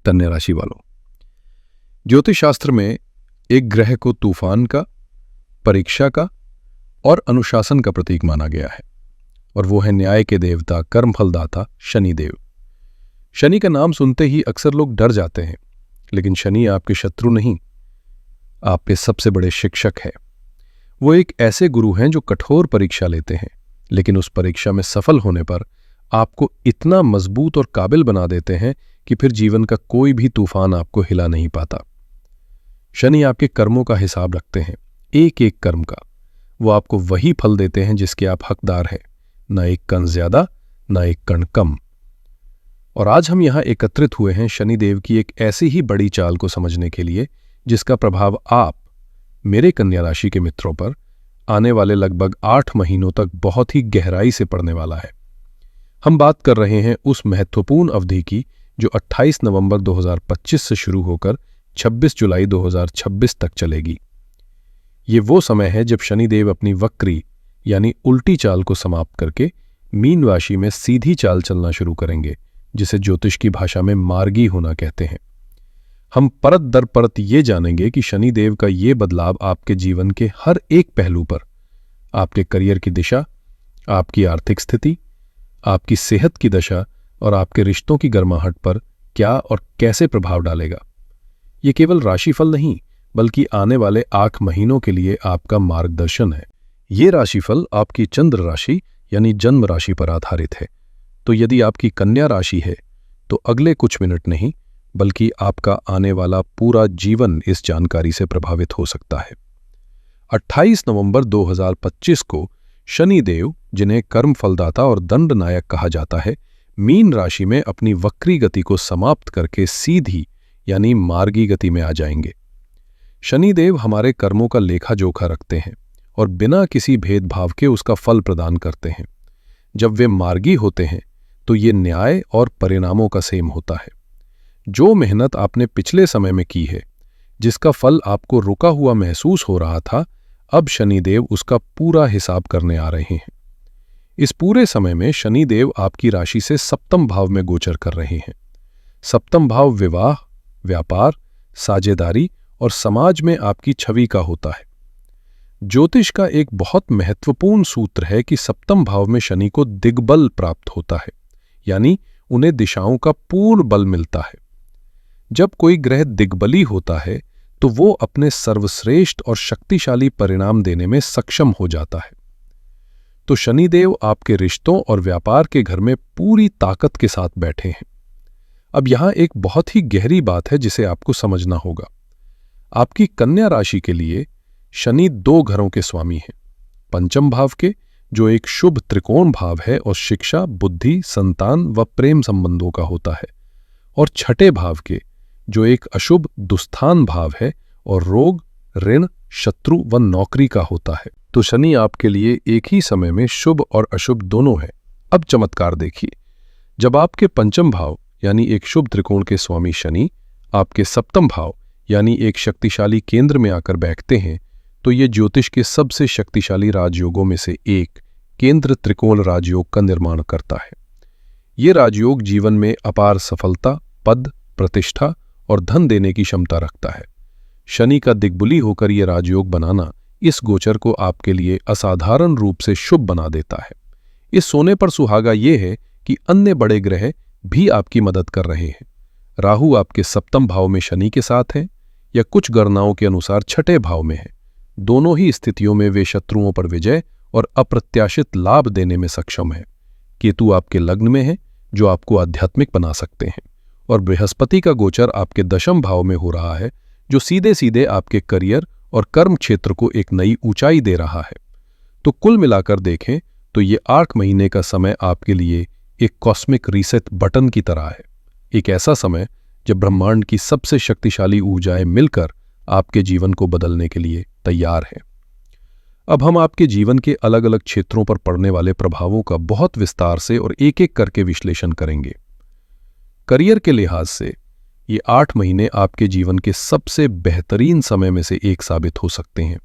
कन्या राशि वालों, ज्योतिष शास्त्र में एक ग्रह को तूफान का, परीक्षा का और अनुशासन का प्रतीक माना गया है और वो है न्याय के देवता, कर्मफलदाता शनिदेव। शनि का नाम सुनते ही अक्सर लोग डर जाते हैं, लेकिन शनि आपके शत्रु नहीं, आपके सबसे बड़े शिक्षक है। वो एक ऐसे गुरु हैं जो कठोर परीक्षा लेते हैं, लेकिन उस परीक्षा में सफल होने पर आपको इतना मजबूत और काबिल बना देते हैं कि फिर जीवन का कोई भी तूफान आपको हिला नहीं पाता। शनि आपके कर्मों का हिसाब रखते हैं, एक एक कर्म का। वो आपको वही फल देते हैं जिसके आप हकदार हैं, न एक कण ज्यादा न एक कण कम। और आज हम यहां एकत्रित हुए हैं शनिदेव की एक ऐसी ही बड़ी चाल को समझने के लिए जिसका प्रभाव आप, मेरे कन्या राशि के मित्रों पर आने वाले लगभग 8 महीनों तक बहुत ही गहराई से पड़ने वाला है। हम बात कर रहे हैं उस महत्वपूर्ण अवधि की जो 28 नवंबर 2025 से शुरू होकर 26 जुलाई 2026 तक चलेगी। ये वो समय है जब शनिदेव अपनी वक्री यानी उल्टी चाल को समाप्त करके मीन राशि में सीधी चाल चलना शुरू करेंगे, जिसे ज्योतिष की भाषा में मार्गी होना कहते हैं। हम परत दर परत ये जानेंगे कि शनिदेव का ये बदलाव आपके जीवन के हर एक पहलू पर, आपके करियर की दिशा, आपकी आर्थिक स्थिति, आपकी सेहत की दशा और आपके रिश्तों की गर्माहट पर क्या और कैसे प्रभाव डालेगा। ये केवल राशिफल नहीं, बल्कि आने वाले 8 महीनों के लिए आपका मार्गदर्शन है। ये राशिफल आपकी चंद्र राशि यानी जन्म राशि पर आधारित है। तो यदि आपकी कन्या राशि है तो अगले कुछ मिनट नहीं, बल्कि आपका आने वाला पूरा जीवन इस जानकारी से प्रभावित हो सकता है। 28 नवंबर 2025 को शनिदेव, जिन्हें कर्म फलदाता और दंड नायक कहा जाता है, मीन राशि में अपनी वक्री गति को समाप्त करके सीधी यानी मार्गी गति में आ जाएंगे। शनिदेव हमारे कर्मों का लेखा जोखा रखते हैं और बिना किसी भेदभाव के उसका फल प्रदान करते हैं। जब वे मार्गी होते हैं तो ये न्याय और परिणामों का सेम होता है। जो मेहनत आपने पिछले समय में की है, जिसका फल आपको रुका हुआ महसूस हो रहा था, अब शनिदेव उसका पूरा हिसाब करने आ रहे हैं। इस पूरे समय में शनिदेव आपकी राशि से सप्तम भाव में गोचर कर रहे हैं। सप्तम भाव विवाह, व्यापार, साझेदारी और समाज में आपकी छवि का होता है। ज्योतिष का एक बहुत महत्वपूर्ण सूत्र है कि सप्तम भाव में शनि को दिग्बल प्राप्त होता है, यानी उन्हें दिशाओं का पूर्ण बल मिलता है। जब कोई ग्रह दिग्बली होता है तो वो अपने सर्वश्रेष्ठ और शक्तिशाली परिणाम देने में सक्षम हो जाता है। तो शनिदेव आपके रिश्तों और व्यापार के घर में पूरी ताकत के साथ बैठे हैं। अब यहां एक बहुत ही गहरी बात है जिसे आपको समझना होगा। आपकी कन्या राशि के लिए शनि 2 घरों के स्वामी हैं। पंचम भाव के, जो एक शुभ त्रिकोण भाव है और शिक्षा, बुद्धि, संतान व प्रेम संबंधों का होता है, और छठे भाव के, जो एक अशुभ दुस्थान भाव है और रोग, ऋण, शत्रु व नौकरी का होता है। तो शनि आपके लिए एक ही समय में शुभ और अशुभ दोनों है। अब चमत्कार देखिए, जब आपके पंचम भाव यानी एक शुभ त्रिकोण के स्वामी शनि आपके सप्तम भाव यानी एक शक्तिशाली केंद्र में आकर बैठते हैं, तो ये ज्योतिष के सबसे शक्तिशाली राजयोगों में से एक केंद्र त्रिकोण राजयोग का निर्माण करता है। ये राजयोग जीवन में अपार सफलता, पद, प्रतिष्ठा और धन देने की क्षमता रखता है। शनि का दिग्बली होकर यह राजयोग बनाना इस गोचर को आपके लिए असाधारण रूप से शुभ बना देता है। इस सोने पर सुहागा ये है कि अन्य बड़े ग्रह भी आपकी मदद कर रहे हैं। राहु आपके सप्तम भाव में शनि के साथ है या कुछ गणनाओं के अनुसार छठे भाव में है। दोनों ही स्थितियों में वे शत्रुओं पर विजय और अप्रत्याशित लाभ देने में सक्षम है। केतु आपके लग्न में है, जो आपको आध्यात्मिक बना सकते हैं, और बृहस्पति का गोचर आपके दशम भाव में हो रहा है, जो सीधे सीधे आपके करियर और कर्म क्षेत्र को एक नई ऊंचाई दे रहा है। तो कुल मिलाकर देखें तो ये 8 महीने का समय आपके लिए एक कॉस्मिक रीसेट बटन की तरह है। एक ऐसा समय जब ब्रह्मांड की सबसे शक्तिशाली ऊर्जाएं मिलकर आपके जीवन को बदलने के लिए तैयार हैं। अब हम आपके जीवन के अलग अलग क्षेत्रों पर पड़ने वाले प्रभावों का बहुत विस्तार से और एक एक करके विश्लेषण करेंगे। करियर के लिहाज से ये 8 महीने आपके जीवन के सबसे बेहतरीन समय में से एक साबित हो सकते हैं।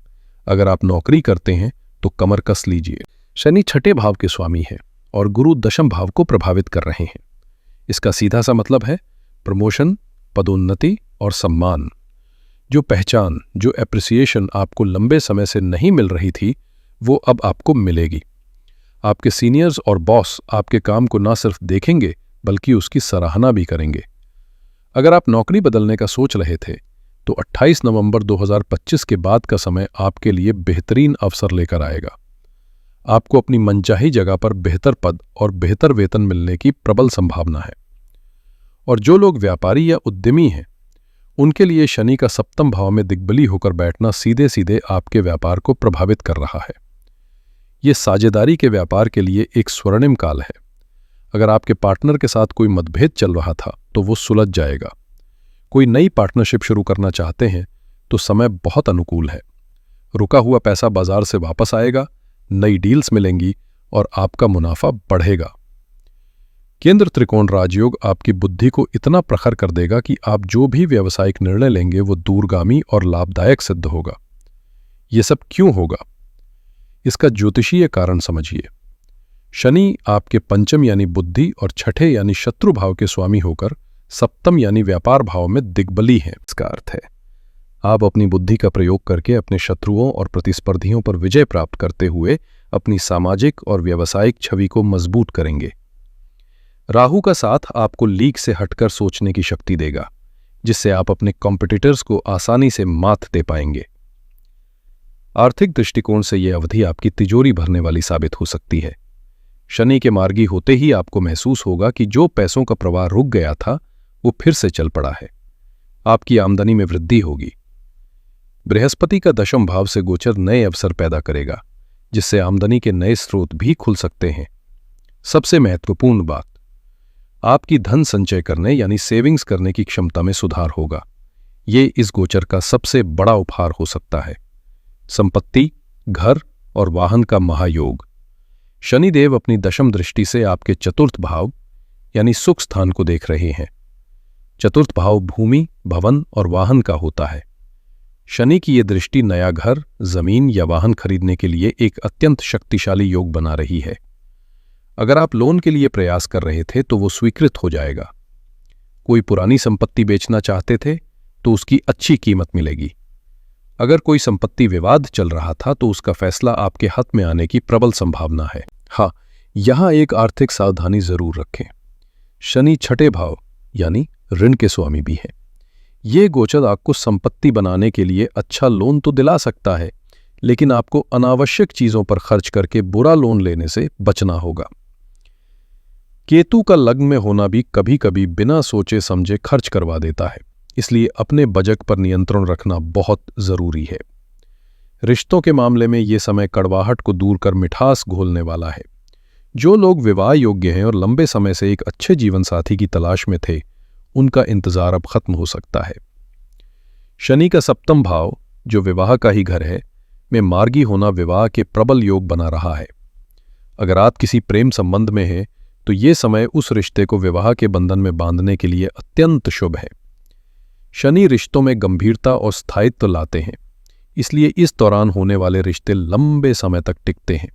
अगर आप नौकरी करते हैं तो कमर कस लीजिए। शनि छठे भाव के स्वामी है और गुरु दशम भाव को प्रभावित कर रहे हैं। इसका सीधा सा मतलब है प्रमोशन, पदोन्नति और सम्मान। जो पहचान, जो एप्रिसिएशन आपको लंबे समय से नहीं मिल रही थी, वो अब आपको मिलेगी। आपके सीनियर्स और बॉस आपके काम को ना सिर्फ देखेंगे बल्कि उसकी सराहना भी करेंगे। अगर आप नौकरी बदलने का सोच रहे थे तो 28 नवंबर 2025 के बाद का समय आपके लिए बेहतरीन अवसर लेकर आएगा। आपको अपनी मनचाही जगह पर बेहतर पद और बेहतर वेतन मिलने की प्रबल संभावना है। और जो लोग व्यापारी या उद्यमी हैं, उनके लिए शनि का सप्तम भाव में दिग्बली होकर बैठना सीधे सीधे आपके व्यापार को प्रभावित कर रहा है। ये साझेदारी के व्यापार के लिए एक स्वर्णिम काल है। अगर आपके पार्टनर के साथ कोई मतभेद चल रहा था तो वो सुलझ जाएगा। कोई नई पार्टनरशिप शुरू करना चाहते हैं तो समय बहुत अनुकूल है। रुका हुआ पैसा बाजार से वापस आएगा, नई डील्स मिलेंगी और आपका मुनाफा बढ़ेगा। केंद्र त्रिकोण राजयोग आपकी बुद्धि को इतना प्रखर कर देगा कि आप जो भी व्यावसायिक निर्णय लेंगे वो दूरगामी और लाभदायक सिद्ध होगा। ये सब क्यों होगा? इसका ज्योतिषीय कारण समझिए। शनि आपके पंचम यानी बुद्धि और छठे यानी शत्रु भाव के स्वामी होकर सप्तम यानी व्यापार भाव में दिग्बली है। इसका अर्थ है आप अपनी बुद्धि का प्रयोग करके अपने शत्रुओं और प्रतिस्पर्धियों पर विजय प्राप्त करते हुए अपनी सामाजिक और व्यावसायिक छवि को मजबूत करेंगे। राहु का साथ आपको लीक से हटकर सोचने की शक्ति देगा, जिससे आप अपने कॉम्पिटिटर्स को आसानी से मात दे पाएंगे। आर्थिक दृष्टिकोण से यह अवधि आपकी तिजोरी भरने वाली साबित हो सकती है। शनि के मार्गी होते ही आपको महसूस होगा कि जो पैसों का प्रवाह रुक गया था वो फिर से चल पड़ा है। आपकी आमदनी में वृद्धि होगी। बृहस्पति का दशम भाव से गोचर नए अवसर पैदा करेगा, जिससे आमदनी के नए स्रोत भी खुल सकते हैं। सबसे महत्वपूर्ण बात, आपकी धन संचय करने यानी सेविंग्स करने की क्षमता में सुधार होगा। ये इस गोचर का सबसे बड़ा उपहार हो सकता है। संपत्ति, घर और वाहन का महायोग। शनिदेव अपनी दशम दृष्टि से आपके चतुर्थ भाव यानी सुख स्थान को देख रहे हैं। चतुर्थ भाव भूमि, भवन और वाहन का होता है। शनि की ये दृष्टि नया घर, जमीन या वाहन खरीदने के लिए एक अत्यंत शक्तिशाली योग बना रही है। अगर आप लोन के लिए प्रयास कर रहे थे तो वो स्वीकृत हो जाएगा। कोई पुरानी संपत्ति बेचना चाहते थे तो उसकी अच्छी कीमत मिलेगी। अगर कोई संपत्ति विवाद चल रहा था तो उसका फैसला आपके हाथ में आने की प्रबल संभावना है। हाँ, यहां एक आर्थिक सावधानी जरूर रखें। शनि छठे भाव यानी ऋण के स्वामी भी है। ये गोचर आपको संपत्ति बनाने के लिए अच्छा लोन तो दिला सकता है, लेकिन आपको अनावश्यक चीजों पर खर्च करके बुरा लोन लेने से बचना होगा। केतु का लग्न में होना भी कभी कभी बिना सोचे समझे खर्च करवा देता है, इसलिए अपने बजट पर नियंत्रण रखना बहुत जरूरी है। रिश्तों के मामले में ये समय कड़वाहट को दूर कर मिठास घोलने वाला है। जो लोग विवाह योग्य हैं और लंबे समय से एक अच्छे जीवन साथी की तलाश में थे, उनका इंतजार अब खत्म हो सकता है। शनि का सप्तम भाव, जो विवाह का ही घर है, में मार्गी होना विवाह के प्रबल योग बना रहा है। अगर आप किसी प्रेम संबंध में हैं तो ये समय उस रिश्ते को विवाह के बंधन में बांधने के लिए अत्यंत शुभ है। शनि रिश्तों में गंभीरता और स्थायित्व लाते हैं, इसलिए इस दौरान होने वाले रिश्ते लंबे समय तक टिकते हैं।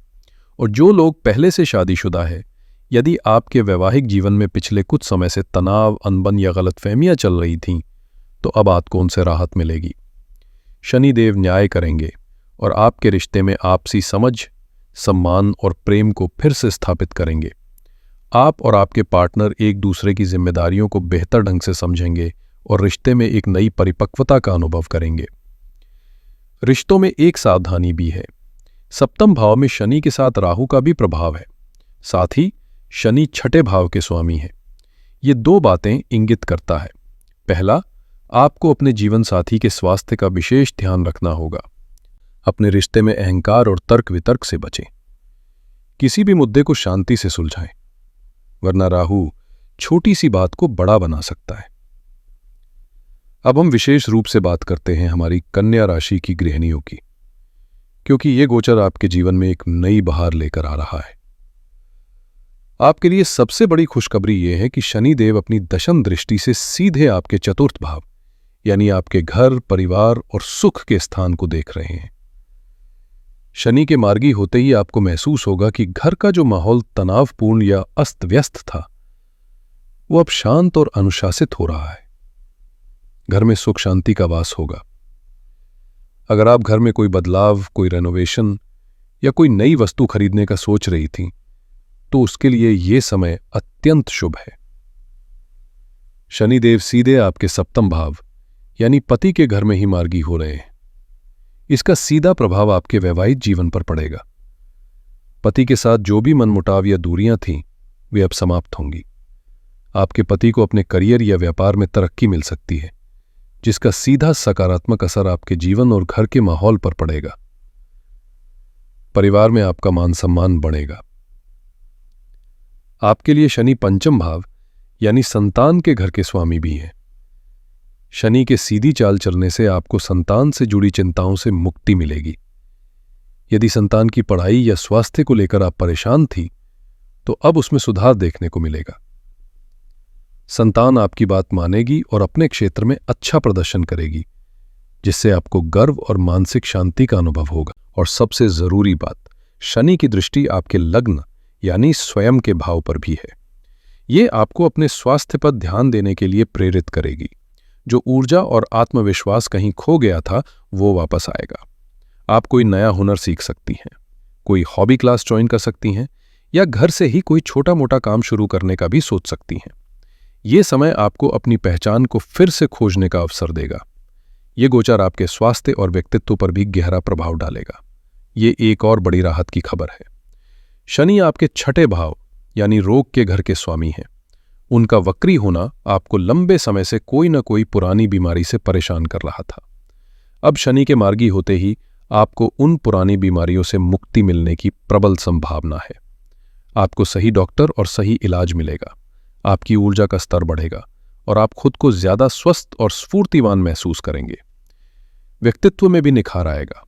और जो लोग पहले से शादीशुदा है, यदि आपके वैवाहिक जीवन में पिछले कुछ समय से तनाव, अनबन या गलतफहमियां चल रही थीं, तो अब आपको उनसे राहत मिलेगी। शनिदेव न्याय करेंगे और आपके रिश्ते में आपसी समझ, सम्मान और प्रेम को फिर से स्थापित करेंगे। आप और आपके पार्टनर एक दूसरे की जिम्मेदारियों को बेहतर ढंग से समझेंगे और रिश्ते में एक नई परिपक्वता का अनुभव करेंगे। रिश्तों में एक सावधानी भी है। सप्तम भाव में शनि के साथ राहु का भी प्रभाव है। साथ ही शनि छठे भाव के स्वामी है। ये दो बातें इंगित करता है। पहला, आपको अपने जीवन साथी के स्वास्थ्य का विशेष ध्यान रखना होगा। अपने रिश्ते में अहंकार और तर्क वितर्क से बचें। किसी भी मुद्दे को शांति से सुलझाएं, वरना राहु छोटी सी बात को बड़ा बना सकता है। अब हम विशेष रूप से बात करते हैं हमारी कन्या राशि की गृहिणियों की, क्योंकि ये गोचर आपके जीवन में एक नई बहार लेकर आ रहा है। आपके लिए सबसे बड़ी खुशखबरी यह है कि शनिदेव अपनी दशम दृष्टि से सीधे आपके चतुर्थ भाव यानी आपके घर, परिवार और सुख के स्थान को देख रहे हैं। शनि के मार्गी होते ही आपको महसूस होगा कि घर का जो माहौल तनावपूर्ण या अस्त व्यस्त था, वो अब शांत और अनुशासित हो रहा है। घर में सुख शांति का वास होगा। अगर आप घर में कोई बदलाव, कोई रेनोवेशन या कोई नई वस्तु खरीदने का सोच रही थी, तो उसके लिए यह समय अत्यंत शुभ है। शनिदेव सीधे आपके सप्तम भाव यानी पति के घर में ही मार्गी हो रहे हैं। इसका सीधा प्रभाव आपके वैवाहिक जीवन पर पड़ेगा। पति के साथ जो भी मनमुटाव या दूरियां थीं, वे अब समाप्त होंगी। आपके पति को अपने करियर या व्यापार में तरक्की मिल सकती है, जिसका सीधा सकारात्मक असर आपके जीवन और घर के माहौल पर पड़ेगा। परिवार में आपका मान सम्मान बढ़ेगा। आपके लिए शनि पंचम भाव यानी संतान के घर के स्वामी भी हैं। शनि के सीधी चाल चलने से आपको संतान से जुड़ी चिंताओं से मुक्ति मिलेगी। यदि संतान की पढ़ाई या स्वास्थ्य को लेकर आप परेशान थी, तो अब उसमें सुधार देखने को मिलेगा। संतान आपकी बात मानेगी और अपने क्षेत्र में अच्छा प्रदर्शन करेगी, जिससे आपको गर्व और मानसिक शांति का अनुभव होगा। और सबसे जरूरी बात, शनि की दृष्टि आपके लग्न यानी स्वयं के भाव पर भी है। ये आपको अपने स्वास्थ्य पर ध्यान देने के लिए प्रेरित करेगी। जो ऊर्जा और आत्मविश्वास कहीं खो गया था, वो वापस आएगा। आप कोई नया हुनर सीख सकती हैं, कोई हॉबी क्लास ज्वाइन कर सकती हैं या घर से ही कोई छोटा मोटा काम शुरू करने का भी सोच सकती हैं। ये समय आपको अपनी पहचान को फिर से खोजने का अवसर देगा। ये गोचर आपके स्वास्थ्य और व्यक्तित्व पर भी गहरा प्रभाव डालेगा। ये एक और बड़ी राहत की खबर है। शनि आपके छठे भाव यानी रोग के घर के स्वामी हैं। उनका वक्री होना आपको लंबे समय से कोई न कोई पुरानी बीमारी से परेशान कर रहा था। अब शनि के मार्गी होते ही आपको उन पुरानी बीमारियों से मुक्ति मिलने की प्रबल संभावना है। आपको सही डॉक्टर और सही इलाज मिलेगा। आपकी ऊर्जा का स्तर बढ़ेगा और आप खुद को ज्यादा स्वस्थ और स्फूर्तिवान महसूस करेंगे। व्यक्तित्व में भी निखार आएगा।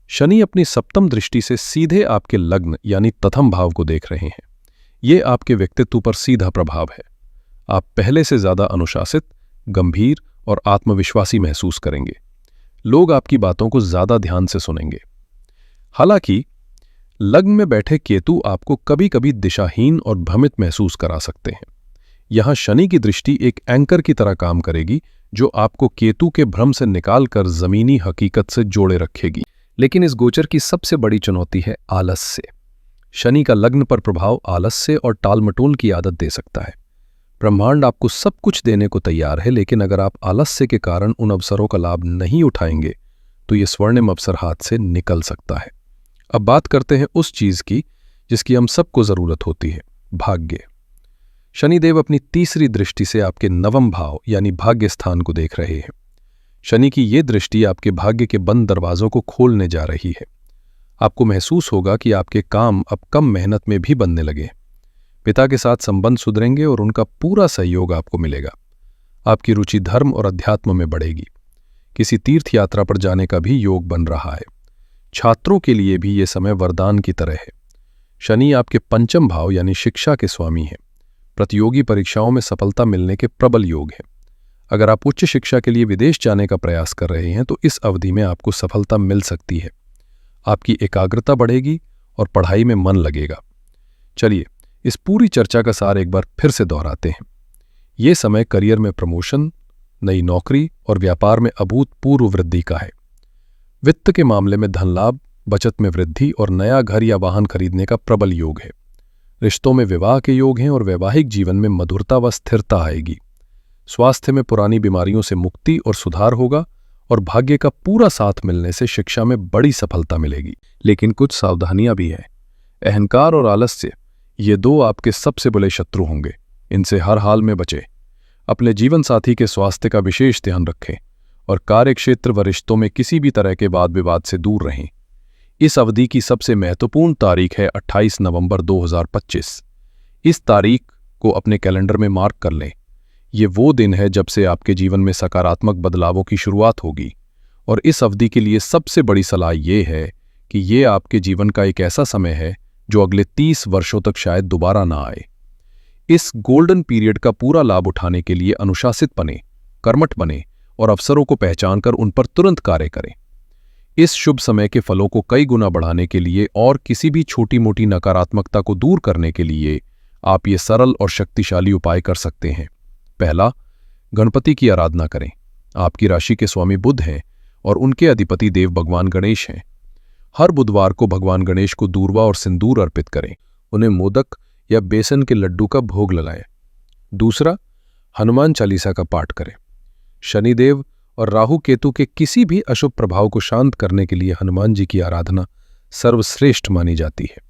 शनि अपनी सप्तम दृष्टि से सीधे आपके लग्न यानी प्रथम भाव को देख रहे हैं। ये आपके व्यक्तित्व पर सीधा प्रभाव है। आप पहले से ज्यादा अनुशासित, गंभीर और आत्मविश्वासी महसूस करेंगे। लोग आपकी बातों को ज्यादा ध्यान से सुनेंगे। हालांकि लग्न में बैठे केतु आपको कभी कभी दिशाहीन और भ्रमित महसूस करा सकते हैं। यहां शनि की दृष्टि एक एंकर की तरह काम करेगी, जो आपको केतु के भ्रम से निकालकर जमीनी हकीकत से जोड़े रखेगी। लेकिन इस गोचर की सबसे बड़ी चुनौती है आलस्य। शनि का लग्न पर प्रभाव आलस्य और टालमटोल की आदत दे सकता है। ब्रह्मांड आपको सब कुछ देने को तैयार है, लेकिन अगर आप आलस्य के कारण उन अवसरों का लाभ नहीं उठाएंगे, तो ये स्वर्णिम अवसर हाथ से निकल सकता है। अब बात करते हैं उस चीज की जिसकी हम सबको जरूरत होती है, भाग्य। शनिदेव अपनी तीसरी दृष्टि से आपके नवम भाव यानी भाग्य स्थान को देख रहे हैं। शनि की ये दृष्टि आपके भाग्य के बंद दरवाजों को खोलने जा रही है। आपको महसूस होगा कि आपके काम अब कम मेहनत में भी बनने लगे। पिता के साथ संबंध सुधरेंगे और उनका पूरा सहयोग आपको मिलेगा। आपकी रुचि धर्म और अध्यात्म में बढ़ेगी। किसी तीर्थ यात्रा पर जाने का भी योग बन रहा है। छात्रों के लिए भी ये समय वरदान की तरह है। शनि आपके पंचम भाव यानी शिक्षा के स्वामी हैं। प्रतियोगी परीक्षाओं में सफलता मिलने के प्रबल योग हैं। अगर आप उच्च शिक्षा के लिए विदेश जाने का प्रयास कर रहे हैं, तो इस अवधि में आपको सफलता मिल सकती है। आपकी एकाग्रता बढ़ेगी और पढ़ाई में मन लगेगा। चलिए, इस पूरी चर्चा का सार एक बार फिर से दोहराते हैं। ये समय करियर में प्रमोशन, नई नौकरी और व्यापार में अभूतपूर्व वृद्धि का है। वित्त के मामले में धन लाभ, बचत में वृद्धि और नया घर या वाहन खरीदने का प्रबल योग है। रिश्तों में विवाह के योग हैं और वैवाहिक जीवन में मधुरता व स्थिरता आएगी। स्वास्थ्य में पुरानी बीमारियों से मुक्ति और सुधार होगा और भाग्य का पूरा साथ मिलने से शिक्षा में बड़ी सफलता मिलेगी। लेकिन कुछ सावधानियां भी हैं। अहंकार और आलस्य, ये दो आपके सबसे बड़े शत्रु होंगे। इनसे हर हाल में बचें। अपने जीवन साथी के स्वास्थ्य का विशेष ध्यान रखें और कार्यक्षेत्र व रिश्तों में किसी भी तरह के वाद विवाद से दूर रहें। इस अवधि की सबसे महत्वपूर्ण तारीख है 28 नवंबर 2025। इस तारीख को अपने कैलेंडर में मार्क कर लें। ये वो दिन है जब से आपके जीवन में सकारात्मक बदलावों की शुरुआत होगी। और इस अवधि के लिए सबसे बड़ी सलाह ये है कि ये आपके जीवन का एक ऐसा समय है जो अगले 30 वर्षों तक शायद दोबारा ना आए। इस गोल्डन पीरियड का पूरा लाभ उठाने के लिए अनुशासित बने, कर्मठ बने और अवसरों को पहचानकर उन पर तुरंत कार्य करें। इस शुभ समय के फलों को कई गुना बढ़ाने के लिए और किसी भी छोटी मोटी नकारात्मकता को दूर करने के लिए आप ये सरल और शक्तिशाली उपाय कर सकते हैं। पहला, गणपति की आराधना करें। आपकी राशि के स्वामी बुध हैं और उनके अधिपति देव भगवान गणेश हैं। हर बुधवार को भगवान गणेश को दूर्वा और सिंदूर अर्पित करें। उन्हें मोदक या बेसन के लड्डू का भोग लगाएं। दूसरा, हनुमान चालीसा का पाठ करें। शनिदेव और राहु केतु के किसी भी अशुभ प्रभाव को शांत करने के लिए हनुमान जी की आराधना सर्वश्रेष्ठ मानी जाती है।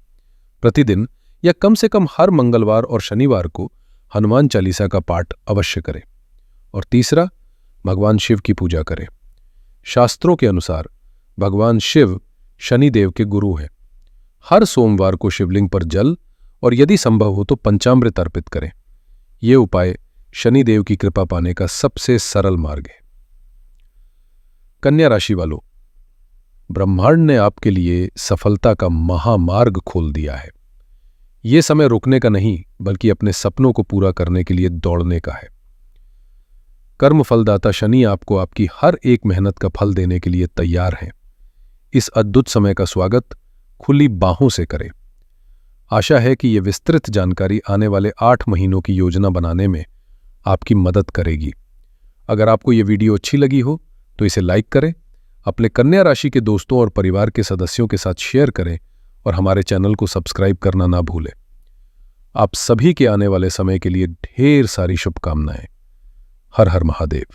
प्रतिदिन या कम से कम हर मंगलवार और शनिवार को हनुमान चालीसा का पाठ अवश्य करें। और तीसरा, भगवान शिव की पूजा करें। शास्त्रों के अनुसार भगवान शिव शनिदेव के गुरु हैं। हर सोमवार को शिवलिंग पर जल और यदि संभव हो तो पंचामृत अर्पित करें। ये उपाय शनिदेव की कृपा पाने का सबसे सरल मार्ग है। कन्या राशि वालों, ब्रह्मांड ने आपके लिए सफलता का महामार्ग खोल दिया है। ये समय रुकने का नहीं, बल्कि अपने सपनों को पूरा करने के लिए दौड़ने का है। कर्म फलदाता शनि आपको आपकी हर एक मेहनत का फल देने के लिए तैयार हैं। इस अद्भुत समय का स्वागत खुली बाहों से करें। आशा है कि यह विस्तृत जानकारी आने वाले 8 महीनों की योजना बनाने में आपकी मदद करेगी। अगर आपको यह वीडियो अच्छी लगी हो तो इसे लाइक करें, अपने कन्या राशि के दोस्तों और परिवार के सदस्यों के साथ शेयर करें और हमारे चैनल को सब्सक्राइब करना ना भूलें। आप सभी के आने वाले समय के लिए ढेर सारी शुभकामनाएं। हर हर महादेव।